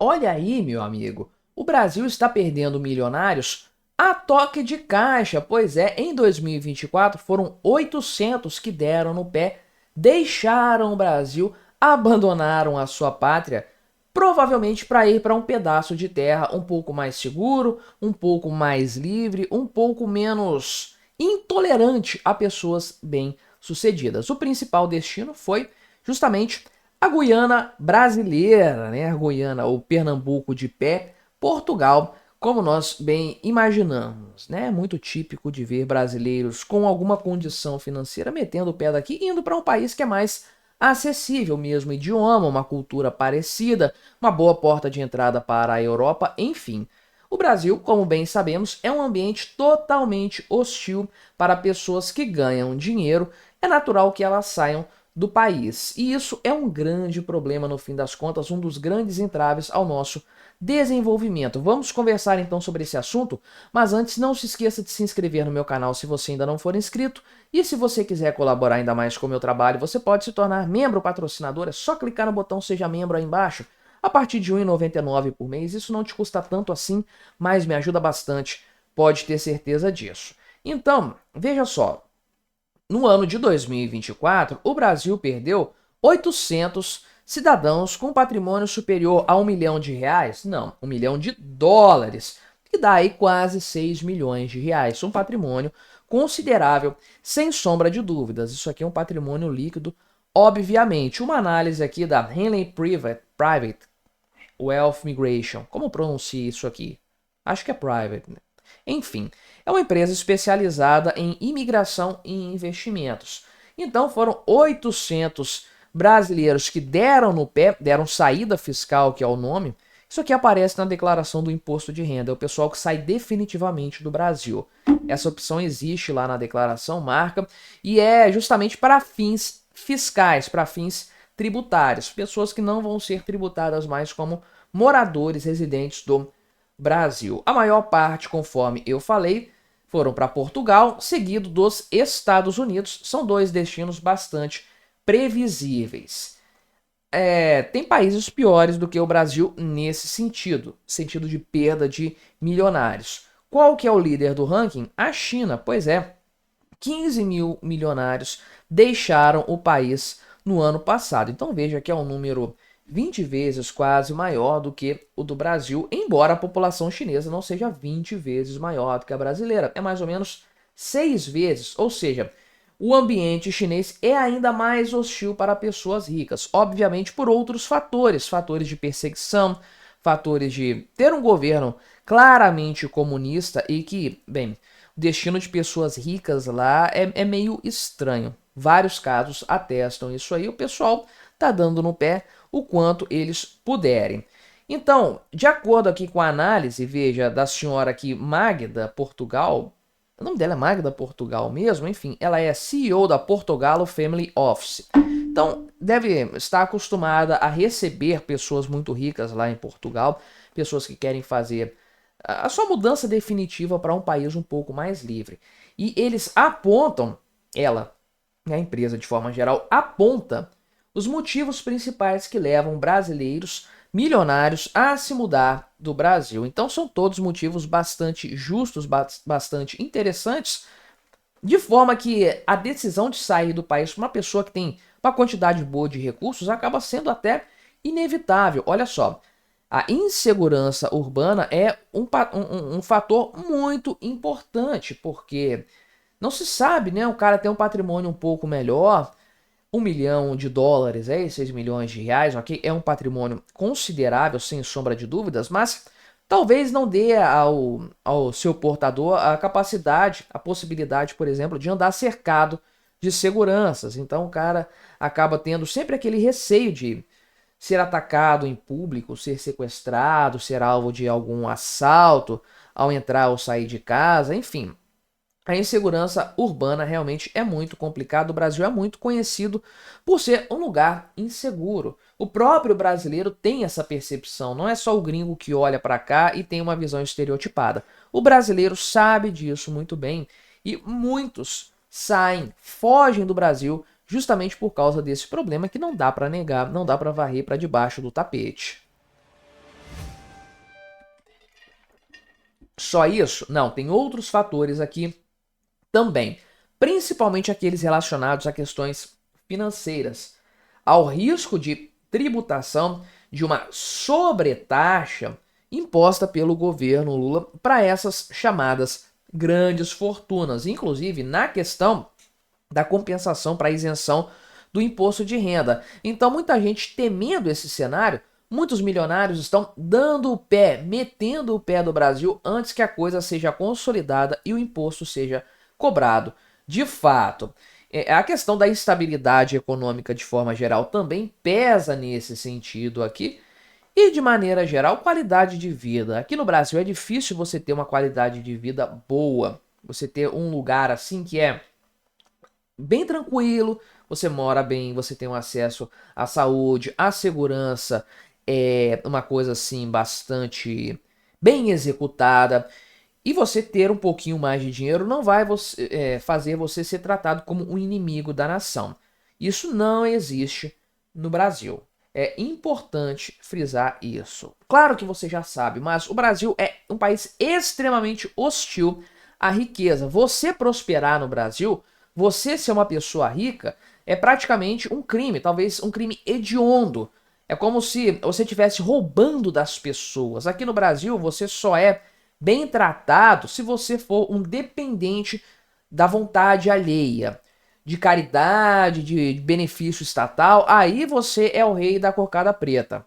olha aí, meu amigo, o Brasil está perdendo milionários a toque de caixa. Pois é, em 2024 foram 800 que deram no pé, deixaram o Brasil, abandonaram a sua pátria, provavelmente para ir para um pedaço de terra um pouco mais seguro, um pouco mais livre, um pouco menos intolerante a pessoas bem-sucedidas. O principal destino foi justamente a Guiana brasileira, né? A Guiana ou Pernambuco de pé, Portugal, como nós bem imaginamos, né? Muito típico de ver brasileiros com alguma condição financeira metendo o pé daqui e indo para um país que é mais acessível, mesmo idioma, uma cultura parecida, uma boa porta de entrada para a Europa, enfim. O Brasil, como bem sabemos, é um ambiente totalmente hostil para pessoas que ganham dinheiro. É natural que elas saiam do país. E isso é um grande problema, no fim das contas, um dos grandes entraves ao nosso desenvolvimento. Vamos conversar então sobre esse assunto, mas antes não se esqueça de se inscrever no meu canal se você ainda não for inscrito, e se você quiser colaborar ainda mais com o meu trabalho, você pode se tornar membro patrocinador, é só clicar no botão Seja Membro aí embaixo, a partir de R$ 1,99 por mês. Isso não te custa tanto assim, mas me ajuda bastante, pode ter certeza disso. Então, veja só, no ano de 2024, o Brasil perdeu 800 cidadãos com patrimônio superior a R$ 1 milhão. Não, US$ 1 milhão, que dá aí quase R$ 6 milhões. Um patrimônio considerável, sem sombra de dúvidas. Isso aqui é um patrimônio líquido, obviamente. Uma análise aqui da Henley Private Wealth Migration. Como pronuncia isso aqui? Acho que é private, né? Enfim, é uma empresa especializada em imigração e investimentos. Então foram 800 brasileiros que deram no pé, deram saída fiscal, que é o nome. Isso aqui aparece na declaração do imposto de renda, é o pessoal que sai definitivamente do Brasil. Essa opção existe lá na declaração, marca, e é justamente para fins fiscais, para fins tributários. Pessoas que não vão ser tributadas mais como moradores residentes do Brasil. A maior parte, conforme eu falei, foram para Portugal, seguido dos Estados Unidos. São dois destinos bastante previsíveis. Tem países piores do que o Brasil nesse sentido de perda de milionários. Qual que é o líder do ranking? A China, pois é. 15 mil milionários deixaram o país no ano passado. Então veja que é um número 20 vezes quase maior do que o do Brasil, embora a população chinesa não seja 20 vezes maior do que a brasileira. É mais ou menos 6 vezes, ou seja, o ambiente chinês é ainda mais hostil para pessoas ricas, obviamente por outros fatores, fatores de perseguição, fatores de ter um governo claramente comunista e que, bem, o destino de pessoas ricas lá é meio estranho. Vários casos atestam isso aí, o pessoal tá dando no pé o quanto eles puderem. Então, de acordo aqui com a análise, veja, da senhora aqui Magda Portugal, o nome dela é Magda Portugal mesmo, enfim, ela é CEO da Portogalo Family Office. Então, deve estar acostumada a receber pessoas muito ricas lá em Portugal, pessoas que querem fazer a sua mudança definitiva para um país um pouco mais livre. E eles apontam, ela, a empresa de forma geral, aponta os motivos principais que levam brasileiros milionários a se mudar do Brasil. Então são todos motivos bastante justos, bastante interessantes, de forma que a decisão de sair do país para uma pessoa que tem uma quantidade boa de recursos acaba sendo até inevitável. Olha só, a insegurança urbana é um fator muito importante, porque não se sabe, né? O cara tem um patrimônio um pouco melhor, US$ 1 milhão, 6 milhões de reais, ok? É um patrimônio considerável, sem sombra de dúvidas, mas talvez não dê ao seu portador a capacidade, a possibilidade, por exemplo, de andar cercado de seguranças. Então o cara acaba tendo sempre aquele receio de ser atacado em público, ser sequestrado, ser alvo de algum assalto ao entrar ou sair de casa, enfim. A insegurança urbana realmente é muito complicado. O Brasil é muito conhecido por ser um lugar inseguro. O próprio brasileiro tem essa percepção. Não é só o gringo que olha para cá e tem uma visão estereotipada. O brasileiro sabe disso muito bem e muitos saem, fogem do Brasil justamente por causa desse problema que não dá para negar, não dá para varrer para debaixo do tapete. Só isso? Não, tem outros fatores aqui também, principalmente aqueles relacionados a questões financeiras, ao risco de tributação de uma sobretaxa imposta pelo governo Lula para essas chamadas grandes fortunas, inclusive na questão da compensação para isenção do imposto de renda. Então, muita gente temendo esse cenário, muitos milionários estão dando o pé, metendo o pé do Brasil antes que a coisa seja consolidada e o imposto seja cobrado. De fato, a questão da estabilidade econômica de forma geral também pesa nesse sentido aqui. E de maneira geral, qualidade de vida. Aqui no Brasil é difícil você ter uma qualidade de vida boa. Você ter um lugar assim que é bem tranquilo, você mora bem, você tem um acesso à saúde, à segurança, é uma coisa assim bastante bem executada. E você ter um pouquinho mais de dinheiro não vai fazer você ser tratado como um inimigo da nação. Isso não existe no Brasil. É importante frisar isso. Claro que você já sabe, mas o Brasil é um país extremamente hostil à riqueza. Você prosperar no Brasil, você ser uma pessoa rica, é praticamente um crime, talvez um crime hediondo. É como se você estivesse roubando das pessoas. Aqui no Brasil, você só é bem tratado se você for um dependente da vontade alheia, de caridade, de benefício estatal. Aí você é o rei da cocada preta.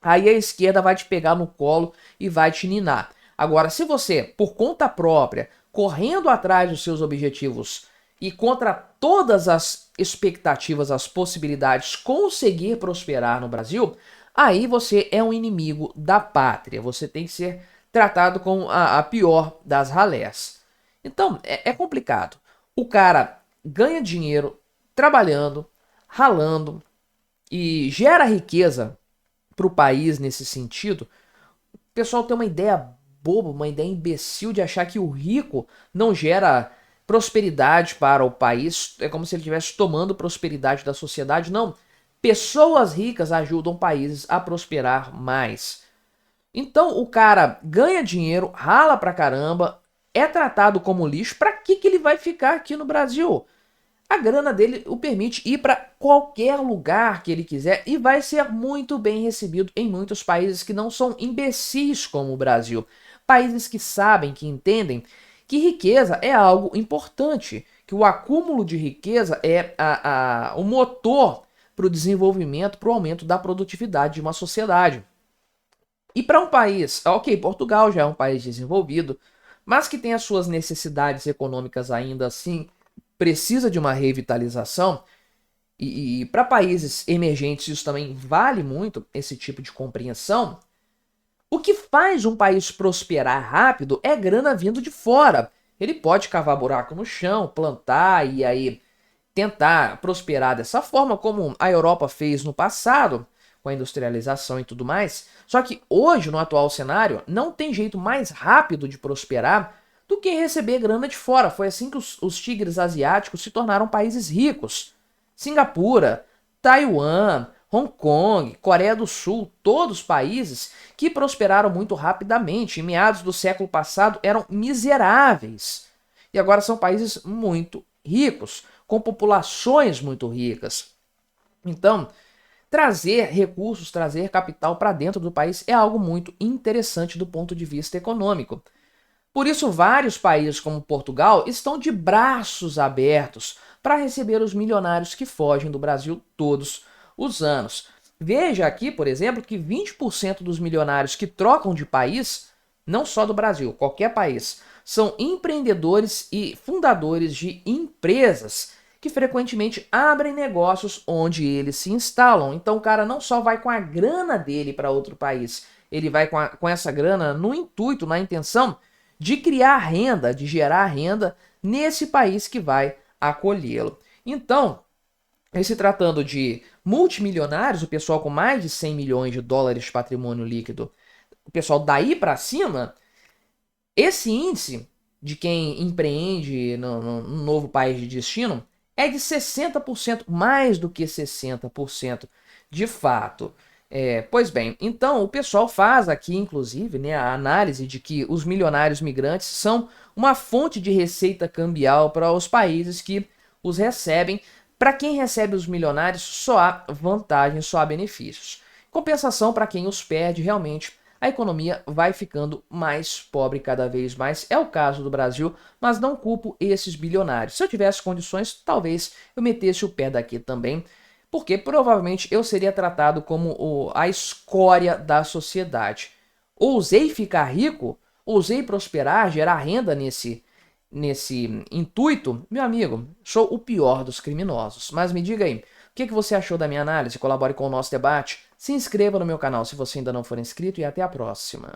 Aí a esquerda vai te pegar no colo e vai te ninar. Agora, se você, por conta própria, correndo atrás dos seus objetivos e contra todas as expectativas, as possibilidades, conseguir prosperar no Brasil, aí você é um inimigo da pátria. Você tem que ser tratado com a pior das ralés. Então, é complicado. O cara ganha dinheiro trabalhando, ralando e gera riqueza para o país nesse sentido. O pessoal tem uma ideia boba, uma ideia imbecil de achar que o rico não gera prosperidade para o país. É como se ele estivesse tomando prosperidade da sociedade. Não. Pessoas ricas ajudam países a prosperar mais. Então o cara ganha dinheiro, rala pra caramba, é tratado como lixo. Pra que ele vai ficar aqui no Brasil? A grana dele o permite ir para qualquer lugar que ele quiser e vai ser muito bem recebido em muitos países que não são imbecis como o Brasil. Países que sabem, que entendem que riqueza é algo importante, que o acúmulo de riqueza é o motor para o desenvolvimento, para o aumento da produtividade de uma sociedade. E para um país, ok, Portugal já é um país desenvolvido, mas que tem as suas necessidades econômicas ainda assim, precisa de uma revitalização, e para países emergentes isso também vale muito, esse tipo de compreensão. O que faz um país prosperar rápido é grana vindo de fora. Ele pode cavar buraco no chão, plantar e aí tentar prosperar dessa forma, como a Europa fez no passado, com a industrialização e tudo mais. Só que hoje, no atual cenário, não tem jeito mais rápido de prosperar do que receber grana de fora. Foi assim que os tigres asiáticos se tornaram países ricos. Singapura, Taiwan, Hong Kong, Coreia do Sul, todos países que prosperaram muito rapidamente. Em meados do século passado eram miseráveis. E agora são países muito ricos, com populações muito ricas. Então, trazer recursos, trazer capital para dentro do país é algo muito interessante do ponto de vista econômico. Por isso, vários países como Portugal estão de braços abertos para receber os milionários que fogem do Brasil todos os anos. Veja aqui, por exemplo, que 20% dos milionários que trocam de país, não só do Brasil, qualquer país, são empreendedores e fundadores de empresas que frequentemente abrem negócios onde eles se instalam. Então o cara não só vai com a grana dele para outro país, ele vai com essa grana no intuito, na intenção de criar renda, de gerar renda nesse país que vai acolhê-lo. Então, em se tratando de multimilionários, o pessoal com mais de 100 milhões de dólares de patrimônio líquido, o pessoal daí para cima, esse índice de quem empreende no novo país de destino é de 60%, mais do que 60% de fato. Pois bem, então o pessoal faz aqui, inclusive, né, a análise de que os milionários migrantes são uma fonte de receita cambial para os países que os recebem. Para quem recebe os milionários, só há vantagens, só há benefícios. Compensação para quem os perde, realmente, a economia vai ficando mais pobre cada vez mais. É o caso do Brasil, mas não culpo esses bilionários. Se eu tivesse condições, talvez eu metesse o pé daqui também, porque provavelmente eu seria tratado como a escória da sociedade. Ousei ficar rico, ousei prosperar, gerar renda nesse intuito, meu amigo, sou o pior dos criminosos. Mas me diga aí, o que você achou da minha análise? Colabore com o nosso debate, se inscreva no meu canal se você ainda não for inscrito e até a próxima.